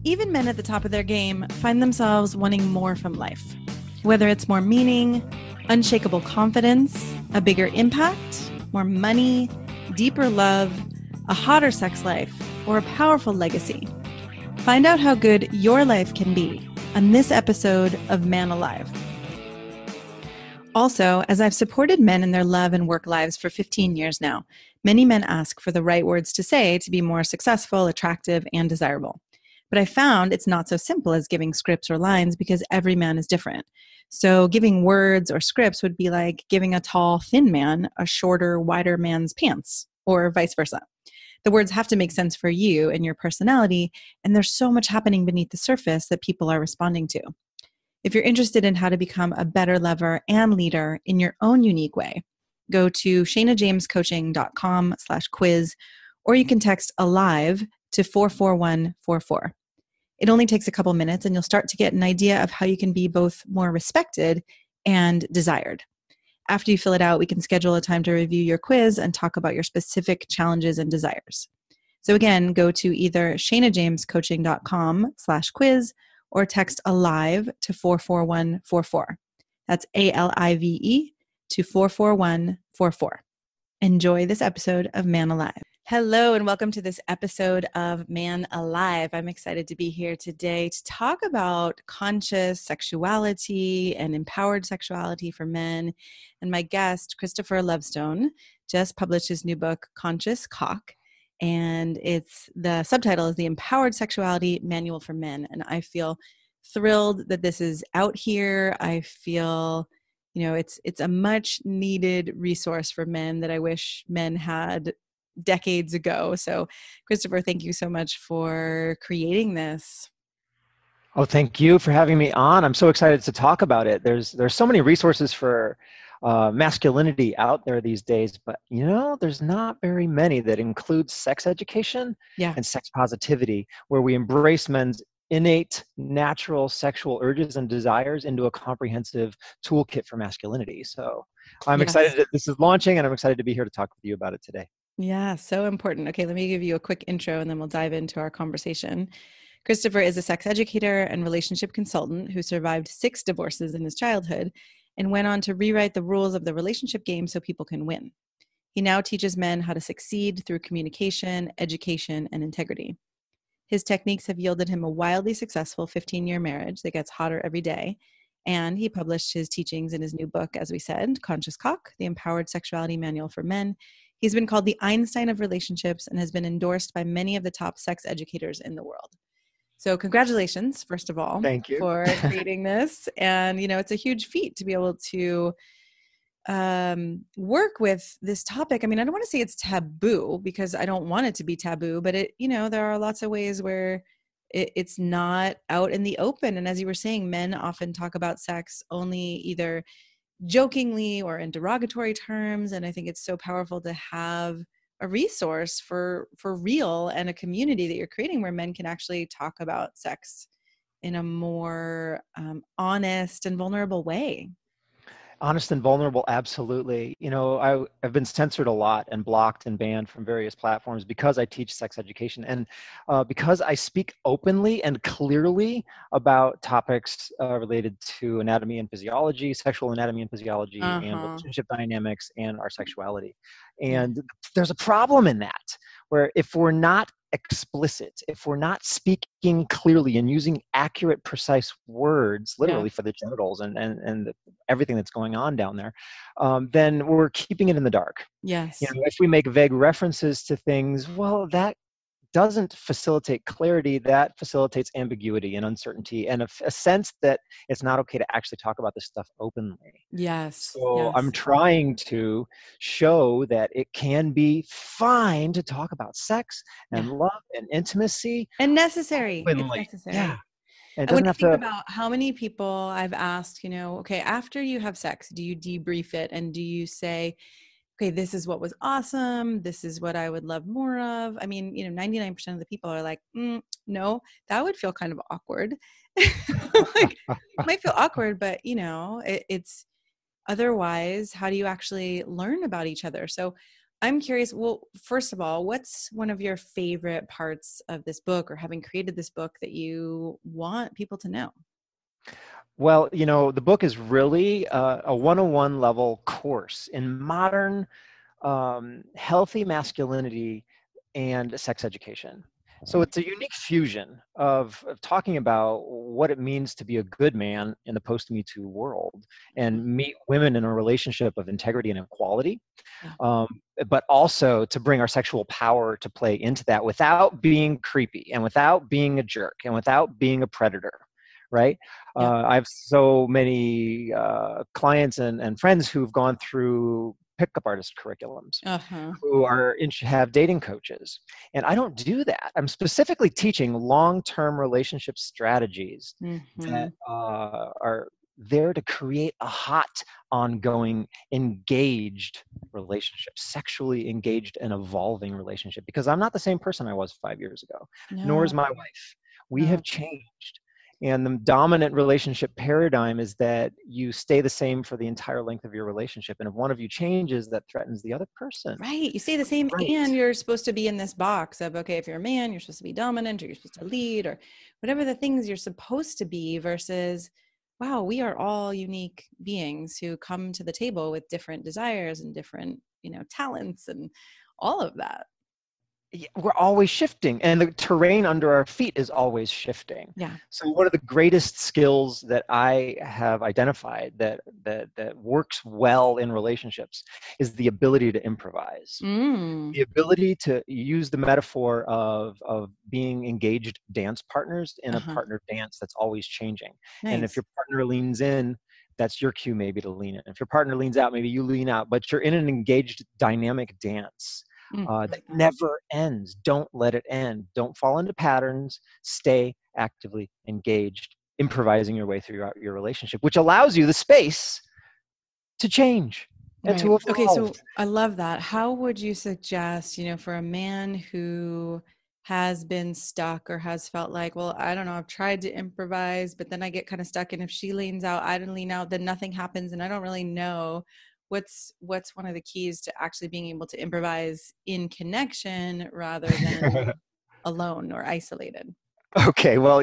Even men at the top of their game find themselves wanting more from life. Whether it's more meaning, unshakable confidence, a bigger impact, more money, deeper love, a hotter sex life, or a powerful legacy. Find out how good your life can be on this episode of Man Alive. Also, as I've supported men in their love and work lives for 15 years now, many men ask for the right words to say to be more successful, attractive, and desirable. But I found it's not so simple as giving scripts or lines because every man is different. So giving words or scripts would be like giving a tall, thin man a shorter, wider man's pants, or vice versa. The words have to make sense for you and your personality, and there's so much happening beneath the surface that people are responding to. If you're interested in how to become a better lover and leader in your own unique way, go to shanajamescoaching.com/quiz, or you can text ALIVE to 44144. It only takes a couple minutes and you'll start to get an idea of how you can be both more respected and desired. After you fill it out, we can schedule a time to review your quiz and talk about your specific challenges and desires. So again, go to either shanajamescoaching.com/quiz or text ALIVE to 44144. That's ALIVE to 44144. Enjoy this episode of Man Alive. Hello, and welcome to this episode of Man Alive. I'm excited to be here today to talk about conscious sexuality and empowered sexuality for men. And my guest, Christopher Lovestone, just published his new book, Conscious Cock. And the subtitle is The Empowered Sexuality Manual for Men. And I feel thrilled that this is out here. I feel it's a much needed resource for men that I wish men had decades ago. So Christopher, thank you so much for creating this. Oh, thank you for having me on. I'm so excited to talk about it. There's so many resources for masculinity out there these days, but there's not very many that include sex education and sex positivity, where we embrace men's innate, natural sexual urges and desires into a comprehensive toolkit for masculinity. So I'm excited that this is launching, and I'm excited to be here to talk with you about it today. Yeah, so important. Okay, let me give you a quick intro and then we'll dive into our conversation. Christopher is a sex educator and relationship consultant who survived 6 divorces in his childhood and went on to rewrite the rules of the relationship game so people can win. He now teaches men how to succeed through communication, education, and integrity. His techniques have yielded him a wildly successful 15-year marriage that gets hotter every day. And he published his teachings in his new book, as we said, Conscious Cock, The Empowered Sexuality Manual for Men. He's been called the Einstein of relationships and has been endorsed by many of the top sex educators in the world. So congratulations, first of all, thank you for creating this. And, it's a huge feat to be able to work with this topic. I mean, I don't want to say it's taboo because I don't want it to be taboo, but there are lots of ways where it's not out in the open. And as you were saying, men often talk about sex only either jokingly or in derogatory terms. And I think it's so powerful to have a resource for real and a community that you're creating where men can actually talk about sex in a more honest and vulnerable way. Honest and vulnerable, absolutely. I've been censored a lot and blocked and banned from various platforms because I teach sex education, and because I speak openly and clearly about topics related to anatomy and physiology, sexual anatomy and physiology, and relationship dynamics and our sexuality. And there's a problem in that, where if we're not explicit, if we're not speaking clearly and using accurate, precise words, literally for the genitals and everything that's going on down there, then we're keeping it in the dark. Yes. If we make vague references to things, well, that doesn't facilitate clarity, that facilitates ambiguity and uncertainty and a sense that it's not okay to actually talk about this stuff openly. Yes. So I'm trying to show that it can be fine to talk about sex and love and intimacy. And necessary. Openly. It's necessary. Yeah. And when you think about how many people I've asked, okay, after you have sex, do you debrief it and do you say, okay, this is what was awesome. This is what I would love more of. I mean, 99% of the people are like, no, that would feel kind of awkward. Like, it might feel awkward, but it's otherwise, how do you actually learn about each other? So I'm curious. Well, first of all, what's one of your favorite parts of this book or having created this book that you want people to know? Well, the book is really a 101 level course in modern healthy masculinity and sex education. So it's a unique fusion of talking about what it means to be a good man in the post-Me Too world and meet women in a relationship of integrity and equality, Yeah. um, but also to bring our sexual power to play into that without being creepy and without being a jerk and without being a predator, right? Yeah. I have so many clients and friends who've gone through pickup artist curriculums, Uh-huh. who have dating coaches. And I don't do that. I'm specifically teaching long-term relationship strategies Mm-hmm. that are there to create a hot, ongoing, engaged relationship, sexually engaged and evolving relationship. Because I'm not the same person I was 5 years ago, nor is No, my wife. We no. have changed. And the dominant relationship paradigm is that you stay the same for the entire length of your relationship. And if one of you changes, that threatens the other person. Right. You say the same, Right. and you're supposed to be in this box of, okay, if you're a man, you're supposed to be dominant or you're supposed to lead or whatever the things you're supposed to be versus, wow, we are all unique beings who come to the table with different desires and different, talents and all of that. We're always shifting, and the terrain under our feet is always shifting. Yeah. So one of the greatest skills that I have identified that works well in relationships is the ability to improvise. Mm. The ability to use the metaphor of being engaged dance partners in a Uh-huh. partner dance that's always changing. And if Nice. your partner leans in, that's your cue maybe to lean in. If your partner leans out, maybe you lean out, but you're in an engaged dynamic dance that Love that. never ends. Don't let it end. Don't fall into patterns. Stay actively engaged, improvising your way through your relationship, which allows you the space to change and Right. to Okay. evolve. So I love that. How would you suggest, for a man who has been stuck or has felt like, well, I don't know, I've tried to improvise, but then I get kind of stuck. And if she leans out, I don't lean out, then nothing happens. And I don't really know what's one of the keys to actually being able to improvise in connection rather than alone or isolated. Okay, well,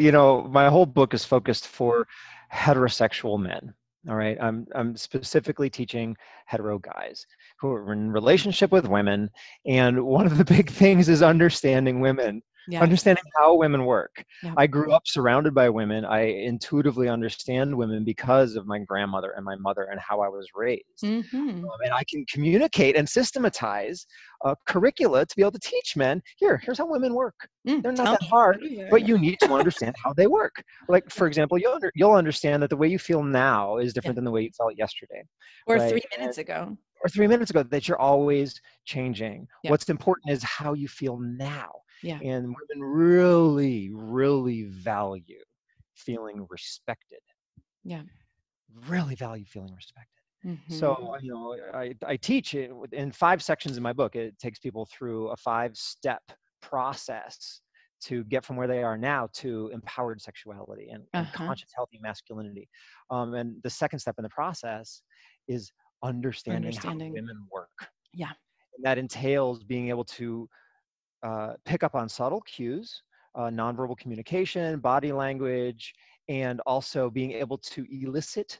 my whole book is focused for heterosexual men. All right, I'm specifically teaching hetero guys who are in relationship with women, and one of the big things is understanding women, Yes. understanding how women work. Yeah. I grew up surrounded by women. I intuitively understand women because of my grandmother and my mother and how I was raised. Mm-hmm. And I can communicate and systematize curricula to be able to teach men, here's how women work. They're not Tell that me. hard, Yeah. but you need to understand how they work. Like, for example, you'll understand that the way you feel now is Yeah. different than the way you felt yesterday, Or right? 3 minutes ago. Or 3 minutes ago, that you're always changing. Yeah. What's important is how you feel now. Yeah. And women really, really value feeling respected, Yeah. really value feeling respected. Mm-hmm. So, I teach it in 5 sections in my book. It takes people through a 5-step process to get from where they are now to empowered sexuality and Uh-huh. conscious, healthy masculinity. And the second step in the process is understanding how Understanding. women work. Yeah. And that entails being able to pick up on subtle cues, nonverbal communication, body language, and also being able to elicit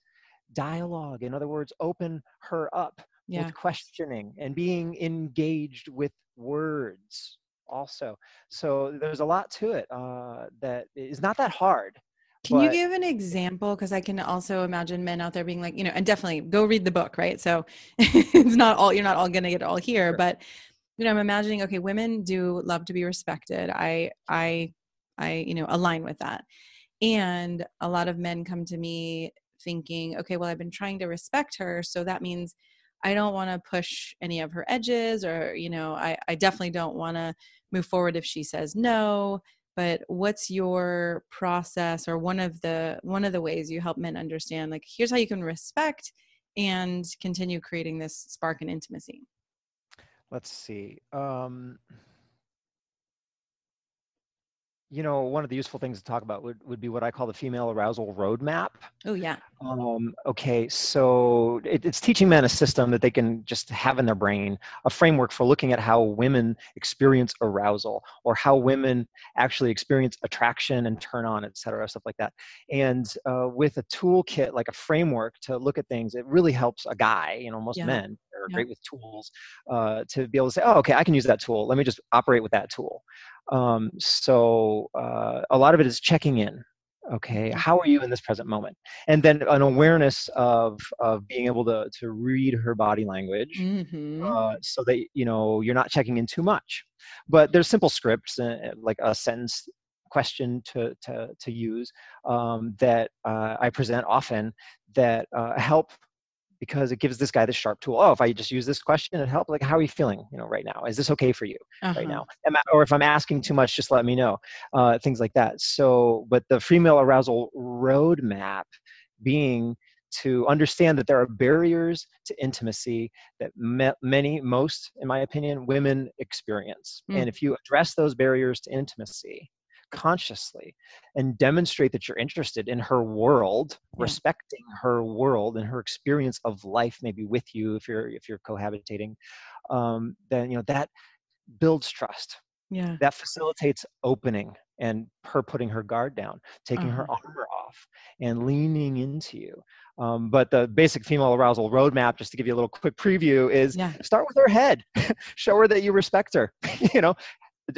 dialogue. In other words, open her up Yeah. with questioning and being engaged with words also. So there's a lot to it that is not that hard, Can you but give an example? Because I can also imagine men out there being like, and definitely go read the book, right? So it's not all, you're not all going to get it all here, sure. but I'm imagining, okay, women do love to be respected. I align with that. And a lot of men come to me thinking, okay, well, I've been trying to respect her. So that means I don't want to push any of her edges or, I definitely don't want to move forward if she says no. But what's your process or one of the ways you help men understand, like, here's how you can respect and continue creating this spark and intimacy? Let's see. One of the useful things to talk about would be what I call the female arousal roadmap. Oh, yeah. Okay, so it's teaching men a system that they can just have in their brain, a framework for looking at how women experience arousal or how women actually experience attraction and turn on, et cetera, stuff like that. And with a toolkit, like a framework to look at things, it really helps a guy, most Yeah. men are Yeah. great with tools, to be able to say, oh, okay, I can use that tool. Let me just operate with that tool. A lot of it is checking in. Okay, Mhm. how are you in this present moment? And then an awareness of being able to read her body language, Mhm. so that you're not checking in too much. But there's simple scripts, like a sentence question to use, that I present often, that help, because it gives this guy this sharp tool. Oh, if I just use this question, it helps. Like, how are you feeling, right now? Is this okay for you right Uh-huh. now? Or if I'm asking too much, just let me know. Things like that. So, but the female arousal roadmap being to understand that there are barriers to intimacy that most, in my opinion, women experience. Mm. And if you address those barriers to intimacy consciously and demonstrate that you're interested in her world, Yeah. respecting her world and her experience of life, maybe with you if you're cohabitating, then that builds trust. Yeah. That facilitates opening and her putting her guard down, taking her Uh-huh. armor off, and leaning into you. But the basic female arousal roadmap, just to give you a little quick preview, is Yeah. start with her head. Show her that you respect her. you know,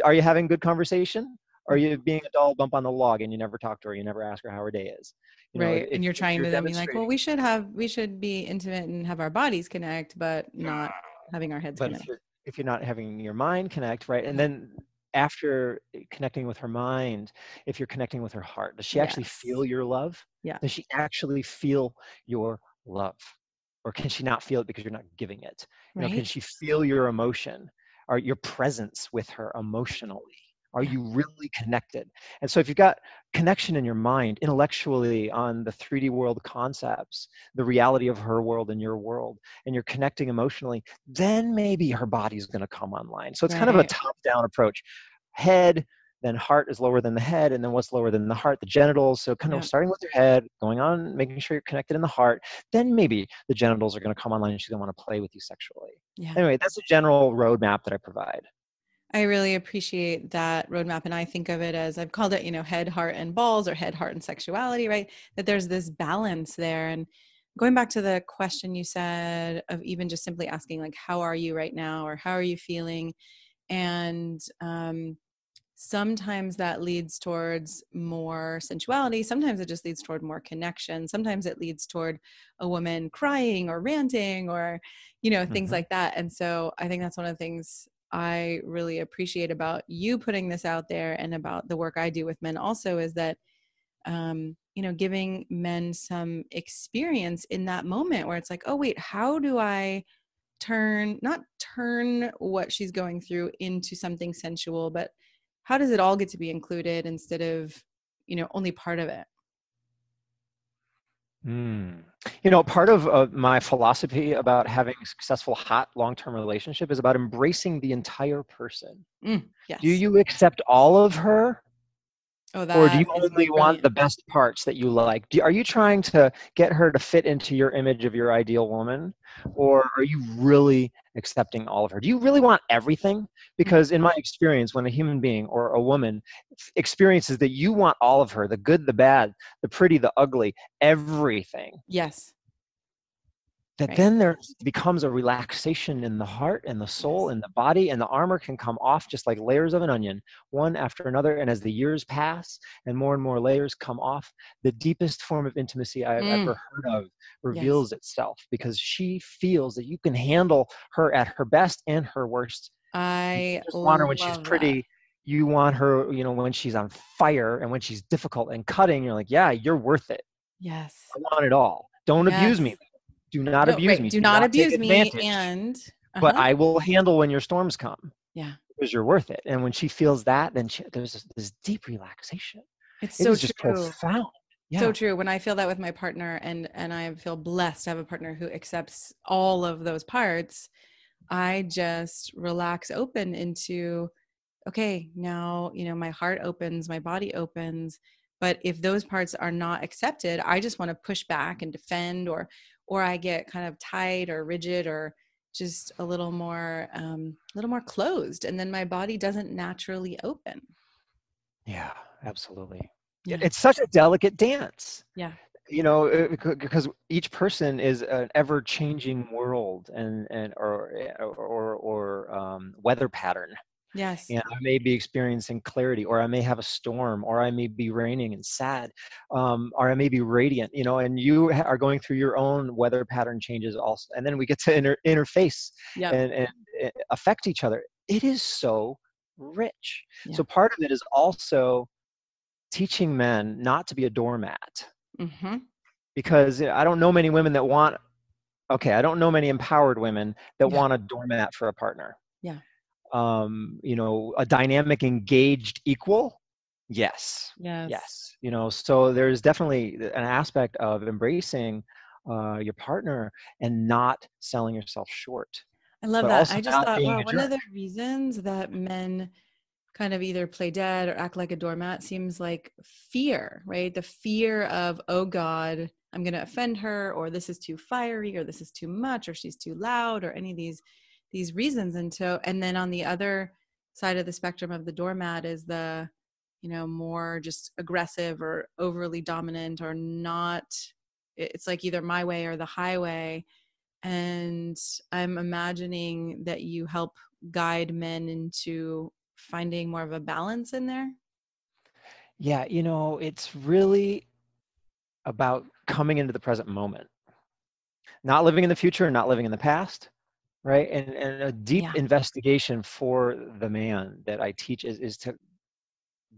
are you having good conversation? Or are Mhm. you being a dull bump on the log and you never talk to her, you never ask her how her day is? Right. And you're If trying you're to then be like, well, demonstrating, we should be intimate and have our bodies connect, but not having our heads but connect. if you're not having your mind connect, right? And Yeah. then after connecting with her mind, if you're connecting with her heart, does she actually Yes. feel your love? Yeah. Does she actually feel your love? Or can she not feel it because you're not giving it? Can Right. she feel your emotion or your presence with her emotionally? Are Yeah. you really connected? And so if you've got connection in your mind, intellectually, on the 3D world concepts, the reality of her world and your world, and you're connecting emotionally, then maybe her body's going to come online. So it's kind of a Right. top-down approach. Head, then heart is lower than the head, and then what's lower than the heart? The genitals. So kind of Yeah. starting with your head, going on, making sure you're connected in the heart, then maybe the genitals are going to come online and she's going to want to play with you sexually. Yeah. Anyway, that's a general roadmap that I provide. I really appreciate that roadmap. And I think of it as I've called it, head, heart, and balls, or head, heart, and sexuality, right? That there's this balance there. And going back to the question you said of even just simply asking, like, how are you right now? Or how are you feeling? And sometimes that leads towards more sensuality. Sometimes it just leads toward more connection. Sometimes it leads toward a woman crying or ranting or, things Mm-hmm. like that. And so I think that's one of the things I really appreciate about you putting this out there and about the work I do with men also is that, giving men some experience in that moment where it's like, oh, wait, how do I not turn what she's going through into something sensual, but how does it all get to be included instead of, only part of it? Mm. Part of my philosophy about having a successful, hot, long-term relationship is about embracing the entire person. Do Yes. you accept all of her? Oh, Or do you that is only want brilliant. the best parts that you like? Are you trying to get her to fit into your image of your ideal woman? Or are you really accepting all of her? Do you really want everything? Mm. Because in my experience, when a human being or a woman experiences that you want all of her, the good, the bad, the pretty, the ugly, everything, Yes. that Right. then there becomes a relaxation in the heart and the soul Yes. and the body, and the armor can come off just like layers of an onion, one after another. And as the years pass and more layers come off, the deepest form of intimacy I've Mm. ever heard of Yes. reveals itself, because she feels that you can handle her at her best and her worst. You I just want her when she's love that. pretty. You want her, when she's on fire and when she's difficult and cutting. You're like, yeah, you're worth it. Yes. I want it all. Don't abuse me. Yes. Do not No, abuse right. me. Do Do not not take abuse me. advantage. And, But uh-huh. I will handle when your storms come, Yeah. because you're worth it. And when she feels that, then there's this deep relaxation. It's It so is just true. profound. So Yeah. true. When I feel that with my partner and I feel blessed to have a partner who accepts all of those parts, I just relax open into okay, now, my heart opens, my body opens. But if those parts are not accepted, I just want to push back and defend, or I get kind of tight or rigid or just a little more closed. And then my body doesn't naturally open. Yeah, absolutely. Yeah. It's such a delicate dance, Yeah. because each person is an ever-changing world and or weather pattern. Yes. And I may be experiencing clarity, or I may have a storm, or I may be raining and sad, or I may be radiant, and you are going through your own weather pattern changes also. And then we get to interface Yep. and affect each other. It is so rich. Yeah. So part of it is also teaching men not to be a doormat, Mm-hmm. because I don't know many women that want, I don't know many empowered women that Yeah. want a doormat for a partner. Yeah. A dynamic, engaged equal. Yes. Yes. Yes. So there's definitely an aspect of embracing your partner and not selling yourself short, I love but that. also I just not thought, being wow, a one of jerk. the reasons that men kind of either play dead or act like a doormat seems like fear, right? The fear of, oh God, I'm going to offend her, or this is too fiery, or this is too much, or she's too loud, or any of these reasons. And then on the other side of the spectrum of the doormat is the, more just aggressive or overly dominant, or not. It's like either my way or the highway. And I'm imagining that you help guide men into finding more of a balance in there. Yeah. It's really about coming into the present moment, not living in the future and not living in the past. Right. And a deep Yeah. investigation for the man that I teach is to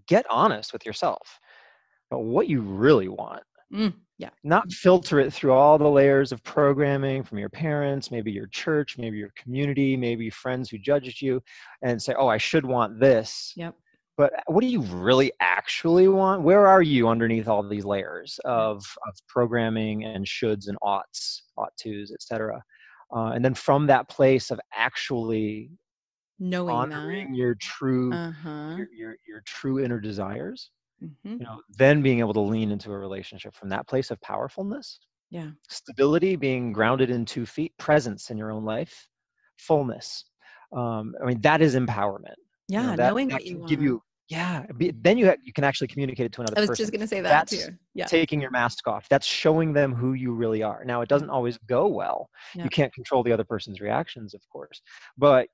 get honest with yourself about what you really want. Yeah. Not filter it through all the layers of programming from your parents, maybe your church, maybe your community, maybe friends who judged you, and say, oh, I should want this. Yep. But what do you really actually want? Where are you underneath all these layers of programming and shoulds and ought tos, etc.? And then from that place of actually Knowing that. honoring your true Uh-huh. your true inner desires, Mm-hmm. then being able to lean into a relationship from that place of powerfulness, Yeah. stability, being grounded in 2 feet, presence in your own life, fullness. That is empowerment. Yeah. That Knowing what you can give want. you, then you can actually communicate it to another I was person. just going to say that That's too. Yeah. taking your mask off. That's showing them who you really are. Now, it Yeah. doesn't always go well. Yeah. You can't control the other person's reactions, of course, but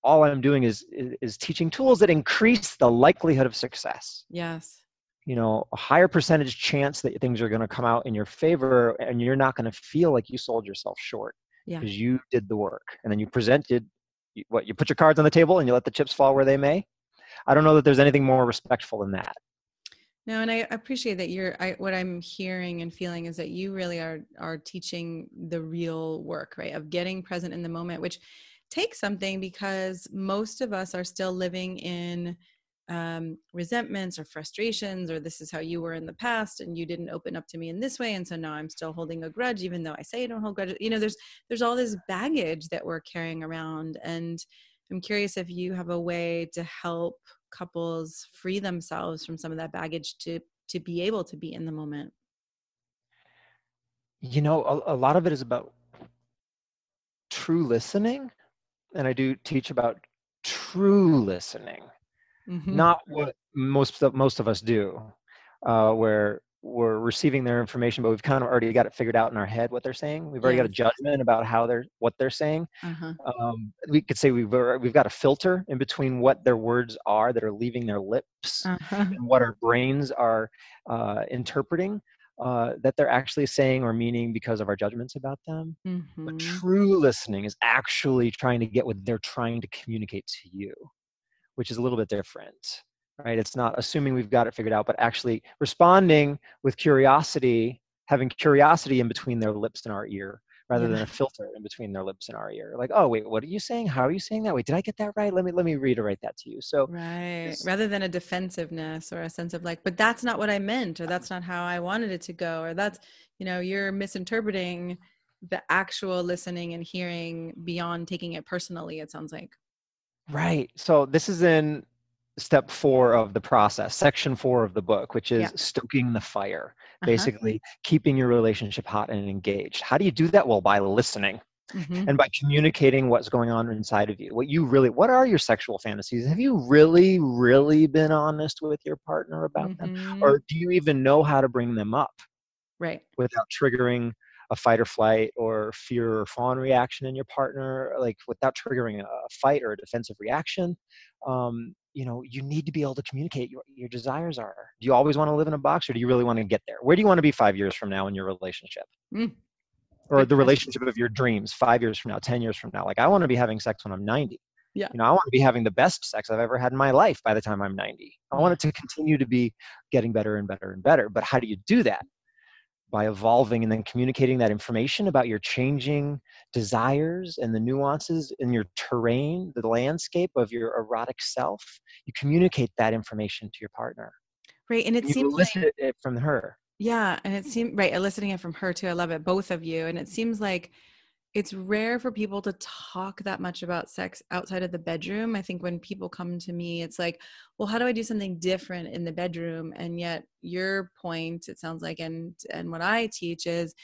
all I'm doing is teaching tools that increase the likelihood of success. Yes. A higher percentage chance that things are going to come out in your favor, and you're not going to feel like you sold yourself short Yeah. because you did the work. And then you presented you put your cards on the table and you let the chips fall where they may. I don't know that there's anything more respectful than that. No, and I appreciate that what I'm hearing and feeling is that you really are teaching the real work, right? Of getting present in the moment, which takes something, because most of us are still living in resentments or frustrations, or this is how you were in the past and you didn't open up to me in this way, and so now I'm still holding a grudge even though I say I don't hold grudges. There's all this baggage that we're carrying around, and I'm curious if you have a way to help couples free themselves from some of that baggage to be able to be in the moment. A lot of it is about true listening, and I do teach about true listening. Mm-hmm. Not what most of us do, where we're receiving their information, but we've kind of already got it figured out in our head what they're saying. We've already got a Yes. judgment about what they're saying. Uh-huh. We could say we've got a filter in between what their words are that are leaving their lips Uh-huh. and what our brains are interpreting that they're actually saying or meaning because of our judgments about them. But Mm-hmm. true listening is actually trying to get what they're trying to communicate to you, which is a little bit different, right? It's not assuming we've got it figured out, but actually responding with curiosity, having curiosity in between their lips and our ear, rather Yeah. than a filter in between their lips and our ear. Like, oh, wait, what are you saying? How are you saying that? Wait, did I get that right? Let me reiterate that to you. So Right. this, Rather than a defensiveness or a sense of like, but that's not what I meant, or that's not how I wanted it to go, or that's, you're misinterpreting the actual listening and hearing beyond taking it personally, it sounds like. Right. So this is in step 4 of the process, section 4 of the book, which Yeah. is stoking the fire, Uh-huh. basically keeping your relationship hot and engaged. How do you do that? Well, by listening Mm-hmm. and by communicating what's going on inside of you. What are your sexual fantasies? Have you really, really been honest with your partner about them? Mm-hmm. Or do you even know how to bring them up Right. without triggering a fight or flight or fear or fawn reaction in your partner, like without triggering a fight or a defensive reaction? You need to be able to communicate your desires are. Do you always want to live in a box, or do you really want to get there? Where do you want to be 5 years from now in your relationship? Mm. Or Good the question. relationship of your dreams 5 years from now, 10 years from now? Like, I want to be having sex when I'm 90. Yeah. I want to be having the best sex I've ever had in my life by the time I'm 90. I want Yeah. it to continue to be getting better and better and better. But how do you do that? By evolving and then communicating that information about your changing desires and the nuances in your terrain, the landscape of your erotic self. You communicate that information to your partner. Right. And it You seems like, elicit it from her. yeah. And it seems right. Eliciting it from her too. I love it. Both of you. And it seems like it's rare for people to talk that much about sex outside of the bedroom. I think when people come to me, it's like, well, how do I do something different in the bedroom? And yet your point, it sounds like, and what I teach is,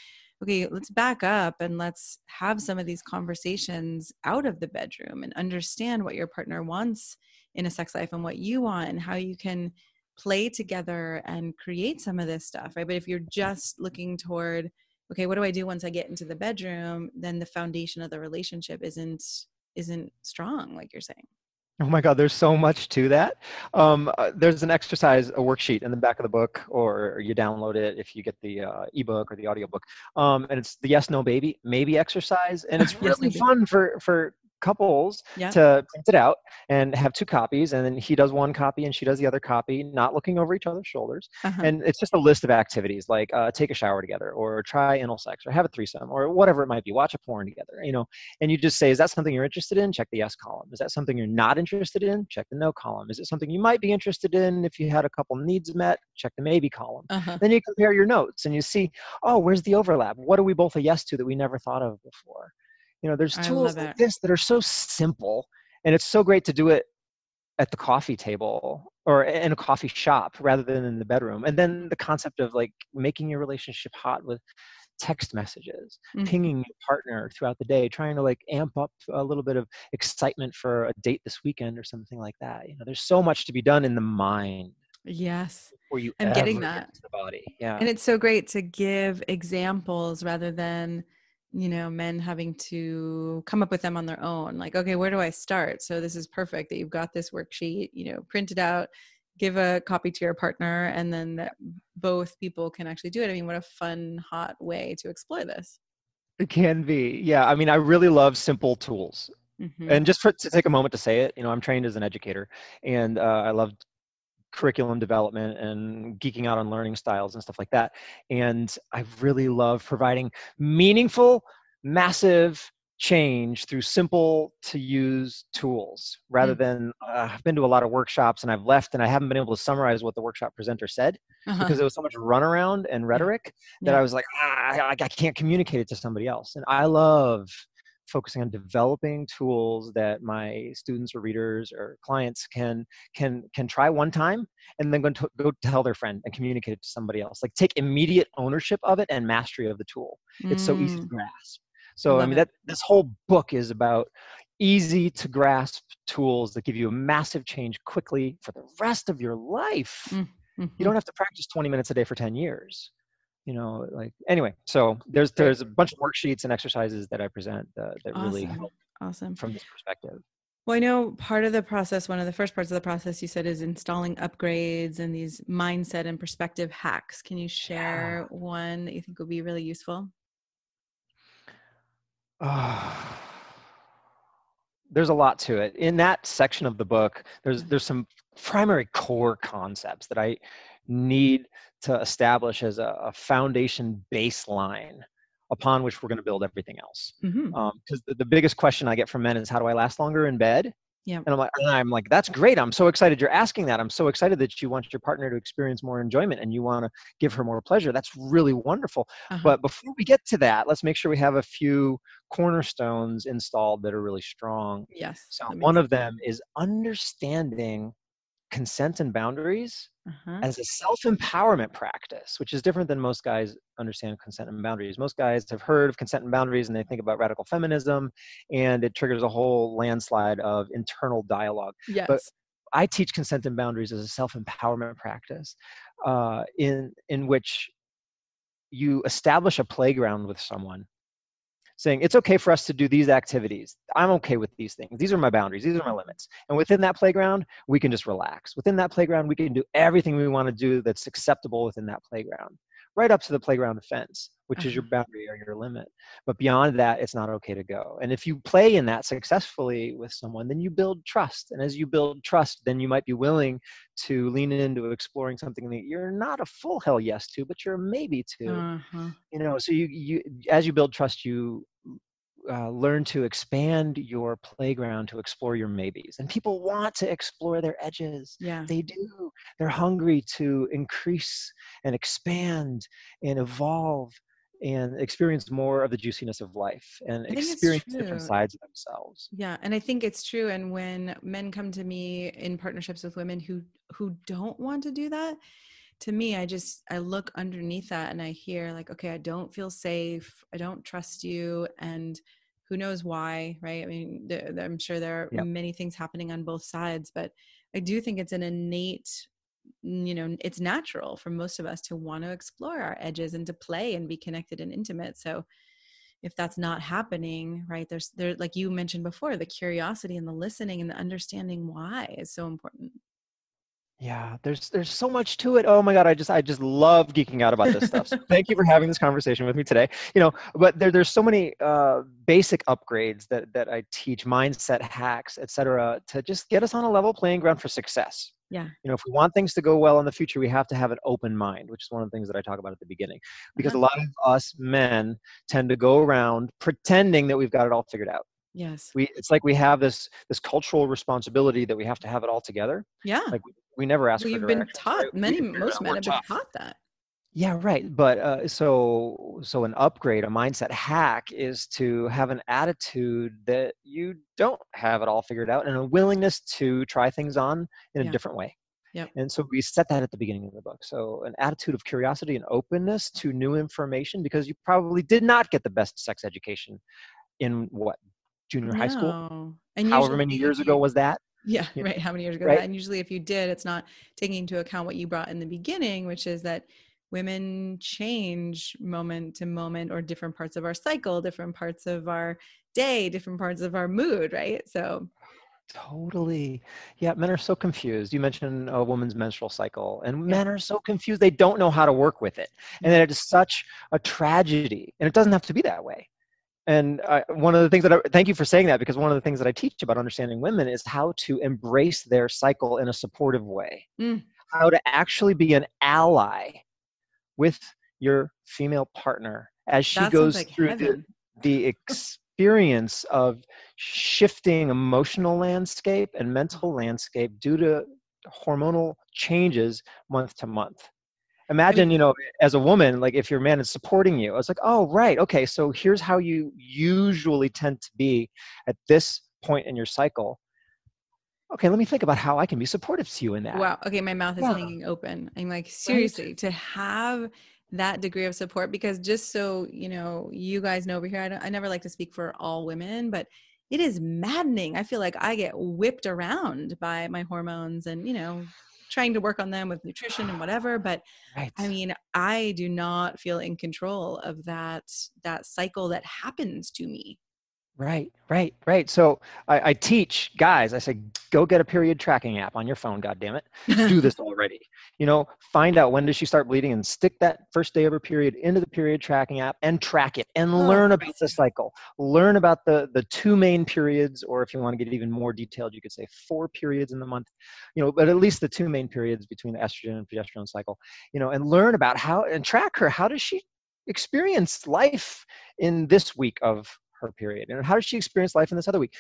okay, let's back up and let's have some of these conversations out of the bedroom and understand what your partner wants in a sex life and what you want and how you can play together and create some of this stuff, right? But if you're just looking toward, okay, what do I do once I get into the bedroom, then the foundation of the relationship isn't strong, like you're saying. Oh my God, there's so much to that. There's an exercise, a worksheet in the back of the book, or you download it if you get the ebook or the audiobook. And it's the yes, no, baby, maybe exercise. And it's Yes, no, really baby. fun for couples Yeah. to print it out and have 2 copies. And then he does one copy and she does the other copy, not looking over each other's shoulders. Uh-huh. And it's just a list of activities like take a shower together, or try anal sex, or have a threesome, or whatever it might be, watch a porn together. And you just say, is that something you're interested in? Check the yes column. Is that something you're not interested in? Check the no column. Is it something you might be interested in if you had a couple needs met? Check the maybe column. Uh-huh. Then you compare your notes and you see, oh, where's the overlap? What are we both a yes to that we never thought of before? There's I tools love like it. this that are so simple, and it's so great to do it at the coffee table or in a coffee shop rather than in the bedroom. And then the concept of like making your relationship hot with text messages, Mm-hmm. pinging your partner throughout the day, trying to like amp up a little bit of excitement for a date this weekend or something like that. There's so much to be done in the mind Yes. before you I'm getting ever get that. to the body. Yeah. And it's so great to give examples rather than, men having to come up with them on their own. Like, okay, where do I start? So this is perfect that you've got this worksheet, print it out, give a copy to your partner, and then that both people can actually do it. I mean, what a fun, hot way to explore this. It can be. Yeah. I mean, I really love simple tools. Mm-hmm. And just to take a moment to say it, I'm trained as an educator, and I love curriculum development and geeking out on learning styles and stuff like that. And I really love providing meaningful, massive change through simple to use tools rather Mm. than I've been to a lot of workshops and I've left and I haven't been able to summarize what the workshop presenter said because Uh-huh. there was so much runaround and Yeah. rhetoric that Yeah. I was like, I can't communicate it to somebody else. And I love focusing on developing tools that my students or readers or clients can try one time and then go tell their friend and communicate it to somebody else. Like, take immediate ownership of it and mastery of the tool. It's so easy to Mm. grasp. I So I love mean, it. that this whole book is about easy to grasp tools that give you a massive change quickly for the rest of your life. Mm. You Mm-hmm. don't have to practice 20 minutes a day for 10 years. Like, anyway, so Right. there's a bunch of worksheets and exercises that I present that really Awesome. help Awesome. from this perspective. Well, I know part of the process, one of the first parts of the process you said is installing upgrades and these mindset and perspective hacks. Can you Yeah. share one that you think would be really useful? There's a lot to it. In that section of the book, there's some primary core concepts that I need to establish as a foundation baseline upon which we're going to build everything else. Mm-hmm. Because the biggest question I get from men is, how do I last longer in bed? Yeah. And I'm like, that's great. I'm so excited you're asking that. I'm so excited that you want your partner to experience more enjoyment and you want to give her more pleasure. That's really wonderful. Uh-huh. But before we get to that, let's make sure we have a few cornerstones installed that are really strong. Yes. So That one makes of them is understanding consent and boundaries uh-huh. as a self-empowerment practice, which is different than most guys understand consent and boundaries. Most guys have heard of consent and boundaries and they think about radical feminism, and it triggers a whole landslide of internal dialogue. But Yes. I teach consent and boundaries as a self-empowerment practice, in which you establish a playground with someone, saying it's okay for us to do these activities. I'm okay with these things. These are my boundaries. These are my limits. And within that playground, we can just relax. Within that playground, we can do everything we want to do that's acceptable within that playground, right up to the playground fence, which is Uh-huh. your boundary or your limit. But beyond that, it's not okay to go. And if you play in that successfully with someone, then you build trust. And as you build trust, then you might be willing to lean into exploring something that you're not a full hell yes to, but you're a maybe to. Uh-huh. So you as you build trust, you learn to expand your playground to explore your maybes. And people want to explore their edges. Yeah. They do. They're hungry to increase and expand and evolve and experience more of the juiciness of life and I think it's experience different true. sides of themselves. Yeah, and I think it's true. And when men come to me in partnerships with women who don't want to do that, to me, I look underneath that and I hear like, okay, I don't feel safe. I don't trust you. And who knows why, right? I mean, I'm sure there are Yep. many things happening on both sides, but I do think it's an innate, it's natural for most of us to want to explore our edges and to play and be connected and intimate. So if that's not happening, right, there, like you mentioned before, the curiosity and the listening and the understanding why is so important. Yeah, there's so much to it. Oh my God, I just love geeking out about this stuff. So thank you for having this conversation with me today. But there's so many basic upgrades that I teach, mindset hacks, etc., to just get us on a level playing ground for success. Yeah. If we want things to go well in the future, we have to have an open mind, which is one of the things that I talk about at the beginning. Because Uh-huh. a lot of us men tend to go around pretending that we've got it all figured out. Yes. It's like we have this cultural responsibility that we have to have it all together. Yeah. Like we never ask Well, for you've been directions, right? taught, We can figure it most out. men We're have been tough. taught that. Yeah, right. But so an upgrade, a mindset hack, is to have an attitude that you don't have it all figured out, and a willingness to try things on in a Yeah. different way. Yep. And so we set that at the beginning of the book. So an attitude of curiosity and openness to new information, because you probably did not get the best sex education in junior high school. No. And However usually many if years ago you, was that? yeah, You right. How many years ago right? that? And usually if you did, it's not taking into account what you brought in the beginning, which is that women change moment to moment, or different parts of our cycle, different parts of our day, different parts of our mood, right? So Totally. Yeah, men are so confused. You mentioned a woman's menstrual cycle, and yeah, men are so confused. They don't know how to work with it. And yeah. it is such a tragedy. And it doesn't have to be that way. And one of the things thank you for saying that, because one of the things that I teach about understanding women is how to embrace their cycle in a supportive way, Mm, how to actually be an ally with your female partner as she that sounds goes like through heaven. the experience of shifting emotional landscape and mental landscape due to hormonal changes month to month. I mean, Imagine, as a woman, like if your man is supporting you, it's like, oh, right, okay, so here's how you usually tend to be at this point in your cycle. Okay, let me think about how I can be supportive to you in that. wow. Okay, my mouth is Yeah, hanging open. I'm like, right? seriously, to have that degree of support, because just so you guys know over here, I never like to speak for all women, but it is maddening. I feel like I get whipped around by my hormones and, trying to work on them with nutrition and whatever. But I Right. mean, I do not feel in control of that cycle that happens to me. Right, right, right. So I teach guys, I say, go get a period tracking app on your phone, God damn it. Do this already. Find out when does she start bleeding and stick that first day of her period into the period tracking app and track it and Oh, learn of about course, the yeah. cycle. Learn about the two main periods, or if you want to get even more detailed, you could say 4 periods in the month, but at least the two main periods between the estrogen and progesterone cycle, and learn about and track her. How does she experience life in this week of her period, and how does she experience life in this other week?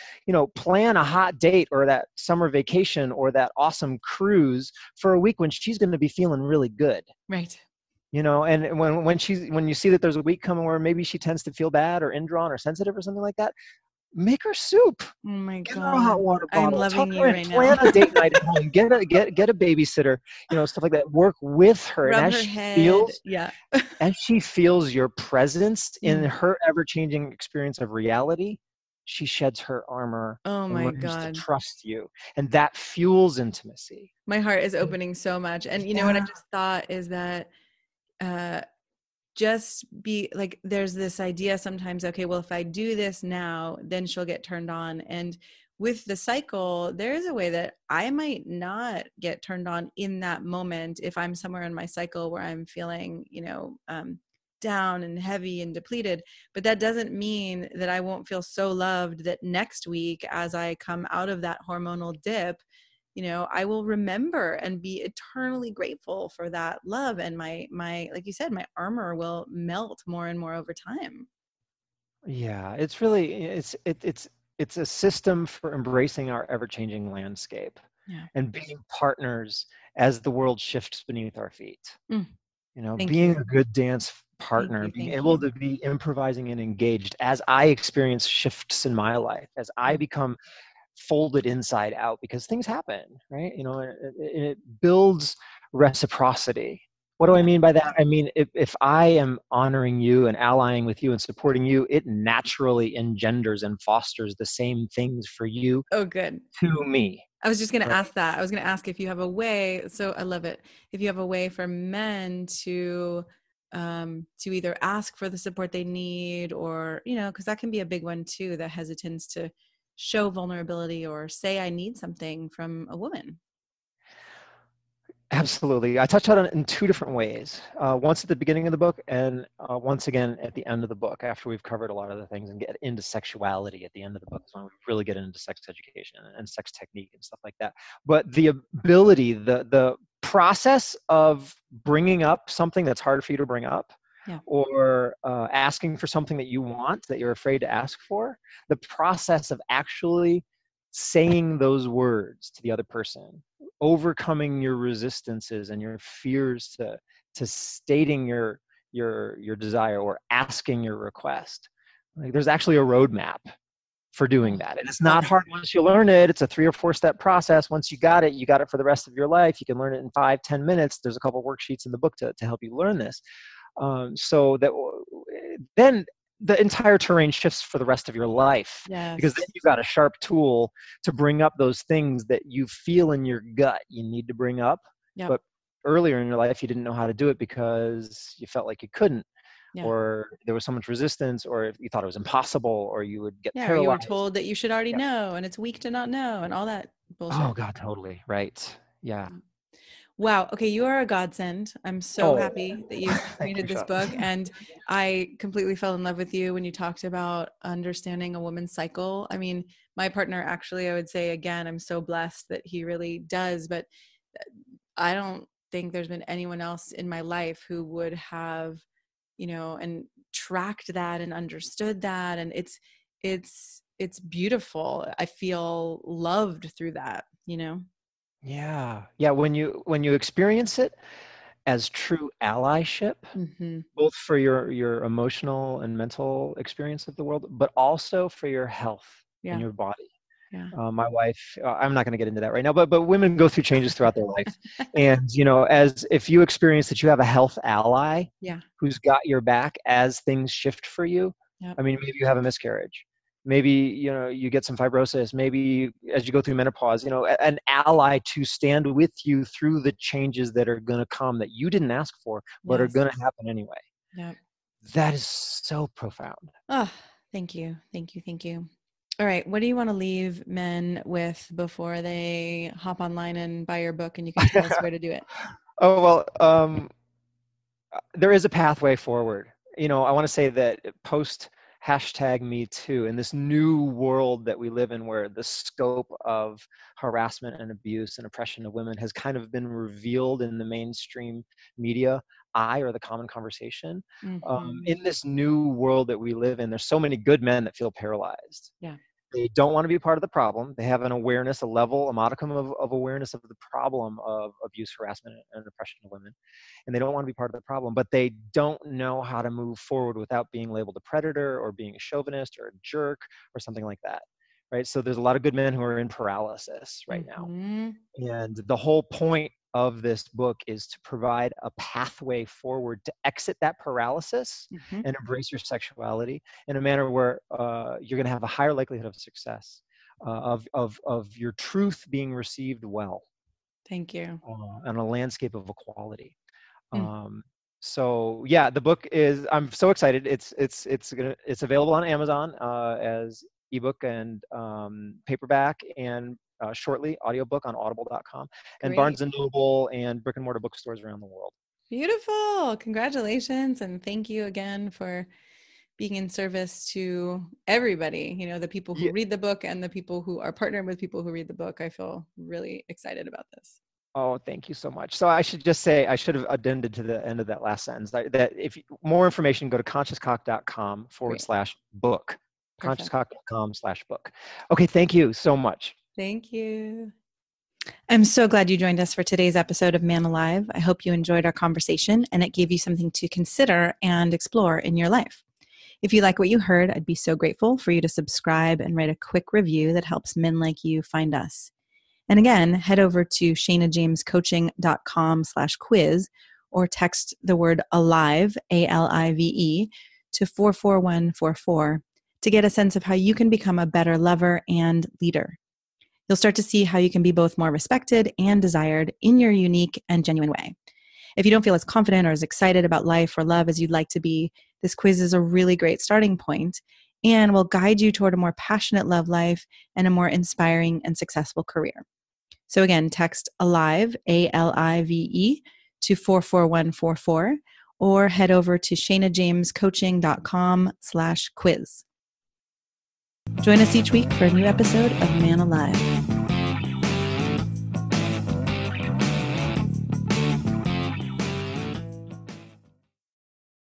Plan a hot date or that summer vacation or that awesome cruise for a week when she's going to be feeling really good. Right. And when you see that there's a week coming where maybe she tends to feel bad or indrawn or sensitive or something like that, make her soup. Oh my Get her a hot God. water I'm bottle. loving Tuck you her in. right now. Plan a date night at home. Get a babysitter. Stuff like that. Work with her, and Rub her head. Yeah. as she feels your presence in Mm. her ever-changing experience of reality, she sheds her armor Oh and my learns to God. trust you, and that fuels intimacy. My heart is opening so much. And what I Yeah. just thought is that uh just be like, there's this idea sometimes, okay, well, if I do this now, then she'll get turned on. And with the cycle, there is a way that I might not get turned on in that moment if I'm somewhere in my cycle where I'm feeling, down and heavy and depleted. But that doesn't mean that I won't feel so loved that next week, as I come out of that hormonal dip, I will remember and be eternally grateful for that love. And my, like you said, my armor will melt more and more over time. Yeah, it's really it's a system for embracing our ever-changing landscape Yeah. and being partners as the world shifts beneath our feet. Mm, thank Being you. a good dance Thank partner, you. being Thank able you. to be improvising and engaged as I experience shifts in my life, as I Yeah. become folded inside out, because things happen, right? It builds reciprocity. What do I Yeah. mean by that? I mean, if I am honoring you and allying with you and supporting you, it naturally engenders and fosters the same things for you Oh, good. to me. I was just going to Right? ask that. I was going to ask if you have a way. So I love it. If you have a way for men to either ask for the support they need, or, because that can be a big one too, the hesitance to show vulnerability or say I need something from a woman. Absolutely. I touched on it in two different ways. Once at the beginning of the book, and once again at the end of the book, after we've covered a lot of the things and get into sexuality at the end of the book, is when we really get into sex education and sex technique and stuff like that. But the ability, the process of bringing up something that's hard for you to bring up, Yeah. or asking for something that you want that you're afraid to ask for, the process of actually saying those words to the other person, overcoming your resistances and your fears to stating your desire or asking your request. Like, there's actually a roadmap for doing that, and it's not That's hard once you learn it. It's a 3 or 4 step process. Once you got it, you got it for the rest of your life. You can learn it in 5-10 minutes. There's a couple worksheets in the book to help you learn this, so that then the entire terrain shifts for the rest of your life, because then Yes. you've got a sharp tool to bring up those things that you feel in your gut you need to bring up. Yep. But earlier in your life, you didn't know how to do it because you felt like you couldn't, Yeah. or there was so much resistance, or you thought it was impossible, or you would get Yeah. Or you were paralyzed. told that you should already Yeah. know, and it's weak to not know, and all that Oh bullshit. God, totally. Right. Yeah. Wow. Okay. You are a godsend. I'm so Oh, happy that you've thank you, created this Sean. book. And I completely fell in love with you when you talked about understanding a woman's cycle. I mean, my partner, actually, I would say again, I'm so blessed that he really does, but I don't think there's been anyone else in my life who would have, and tracked that and understood that. And it's beautiful. I feel loved through that. Yeah. Yeah. When you experience it as true allyship, Mm-hmm. both for your emotional and mental experience of the world, but also for your health and Yeah. your body. Yeah. My wife, I'm not going to get into that right now, but women go through changes throughout their life, and as if you experience that you have a health ally Yeah. who's got your back as things shift for you. Yep. I mean, maybe you have a miscarriage. Maybe you get some fibrosis. Maybe as you go through menopause, an ally to stand with you through the changes that are going to come that you didn't ask for, but are Yes. going to happen anyway. Yep. That is so profound. Oh, thank you. Thank you. Thank you. All right. What do you want to leave men with before they hop online and buy your book, and you can tell us where to do it? Oh, well, there is a pathway forward. I want to say that post #MeToo, in this new world that we live in, where the scope of harassment and abuse and oppression of women has kind of been revealed in the mainstream media eye, or the common conversation. Mm-hmm. In this new world that we live in, there's so many good men that feel paralyzed. Yeah. They don't want to be part of the problem. They have an awareness, a level, a modicum of awareness of the problem of abuse, harassment, and oppression of women. And they don't want to be part of the problem, but they don't know how to move forward without being labeled a predator or being a chauvinist or a jerk or something like that. Right? So there's a lot of good men who are in paralysis right now. And the whole point of this book is to provide a pathway forward to exit that paralysis and embrace your sexuality in a manner where you're going to have a higher likelihood of success, of your truth being received well. Thank you. On a landscape of equality. So yeah, the book is, I'm so excited. It's available on Amazon as ebook and paperback, and shortly audiobook on audible.com, and Barnes and Noble and brick and mortar bookstores around the world. Beautiful. Congratulations. And thank you again for being in service to everybody, you know, the people who read the book and the people who are partnered with people who read the book. I feel really excited about this. Oh, thank you so much. So I should just say, I should have addended to the end of that last sentence that if more information, go to consciouscock.com/book. consciouscock.com/book. Okay, thank you so much. Thank you. I'm so glad you joined us for today's episode of Man Alive. I hope you enjoyed our conversation and it gave you something to consider and explore in your life. If you like what you heard, I'd be so grateful for you to subscribe and write a quick review that helps men like you find us. And again, head over to shanajamescoaching.com/quiz or text the word ALIVE, ALIVE, to 44144 to get a sense of how you can become a better lover and leader. You'll start to see how you can be both more respected and desired in your unique and genuine way. If you don't feel as confident or as excited about life or love as you'd like to be, this quiz is a really great starting point and will guide you toward a more passionate love life and a more inspiring and successful career. So again, text ALIVE, ALIVE, to 44144 or head over to shanajamescoaching.com/quiz. Join us each week for a new episode of Man Alive.